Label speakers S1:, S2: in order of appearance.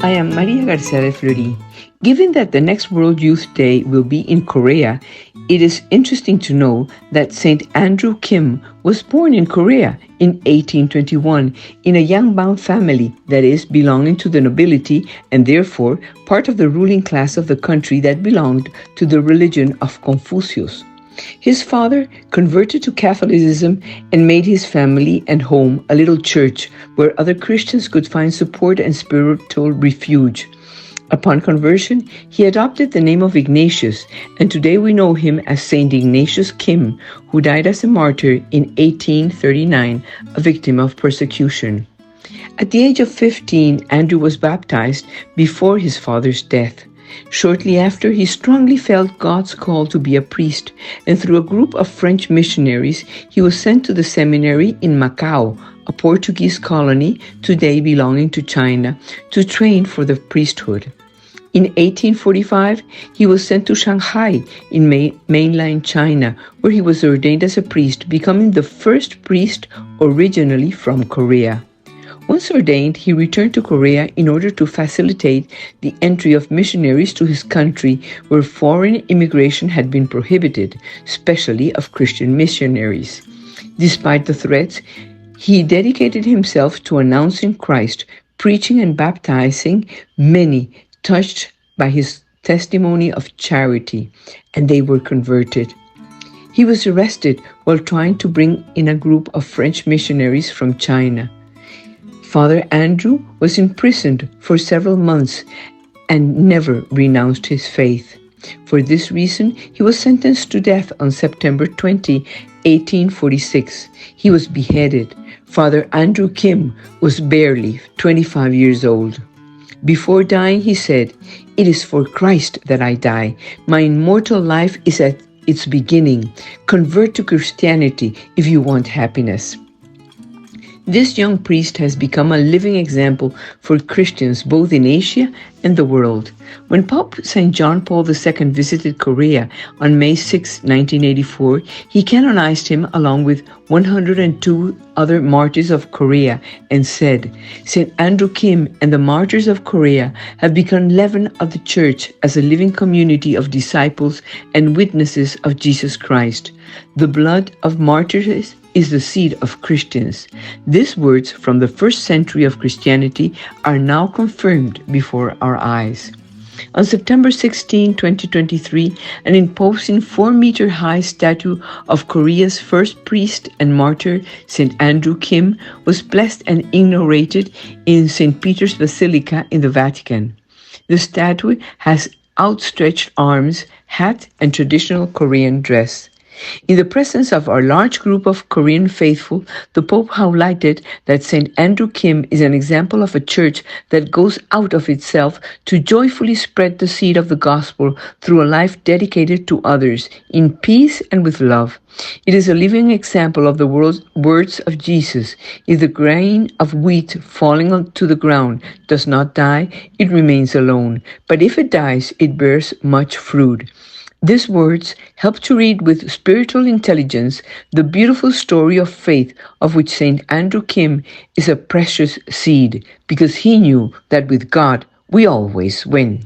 S1: I am Maria Garcia de Fleury. Given that the next World Youth Day will be in Korea, it is interesting to know that St. Andrew Kim was born in Korea in 1821 in a Yangbang family, that is, belonging to the nobility and therefore part of the ruling class of the country that belonged to the religion of Confucius. His father converted to Catholicism and made his family and home a little church where other Christians could find support and spiritual refuge. Upon conversion, he adopted the name of Ignatius, and today we know him as Saint Ignatius Kim, who died as a martyr in 1839, a victim of persecution. At the age of 15, Andrew was baptized before his father's death. Shortly after, he strongly felt God's call to be a priest, and through a group of French missionaries, he was sent to the seminary in Macau, a Portuguese colony today belonging to China, to train for the priesthood. In 1845, he was sent to Shanghai in mainland China, where he was ordained as a priest, becoming the first priest originally from Korea. Once ordained, he returned to Korea in order to facilitate the entry of missionaries to his country, where foreign immigration had been prohibited, especially of Christian missionaries. Despite the threats, he dedicated himself to announcing Christ, preaching and baptizing many, touched by his testimony of charity, and they were converted. He was arrested while trying to bring in a group of French missionaries from China. Father Andrew was imprisoned for several months and never renounced his faith. For this reason, he was sentenced to death on September 20, 1846. He was beheaded. Father Andrew Kim was barely 25 years old. Before dying, he said, "It is for Christ that I die. My immortal life is at its beginning. Convert to Christianity if you want happiness." This young priest has become a living example for Christians both in Asia and the world. When Pope St. John Paul II visited Korea on May 6, 1984, he canonized him along with 102 other martyrs of Korea and said, "St. Andrew Kim and the martyrs of Korea have become leaven of the church as a living community of disciples and witnesses of Jesus Christ. The blood of martyrs is the seed of Christians." These words from the first century of Christianity are now confirmed before our eyes. On September 16, 2023, an imposing 4-meter-high statue of Korea's first priest and martyr, St. Andrew Kim, was blessed and inaugurated in St. Peter's Basilica in the Vatican. The statue has outstretched arms, hat, and traditional Korean dress. In the presence of our large group of Korean faithful, the Pope highlighted that St. Andrew Kim is an example of a church that goes out of itself to joyfully spread the seed of the gospel through a life dedicated to others, in peace and with love. It is a living example of the words of Jesus. If the grain of wheat falling onto the ground does not die, it remains alone. But if it dies, it bears much fruit. These words help to read with spiritual intelligence the beautiful story of faith of which St. Andrew Kim is a precious seed, because he knew that with God we always win.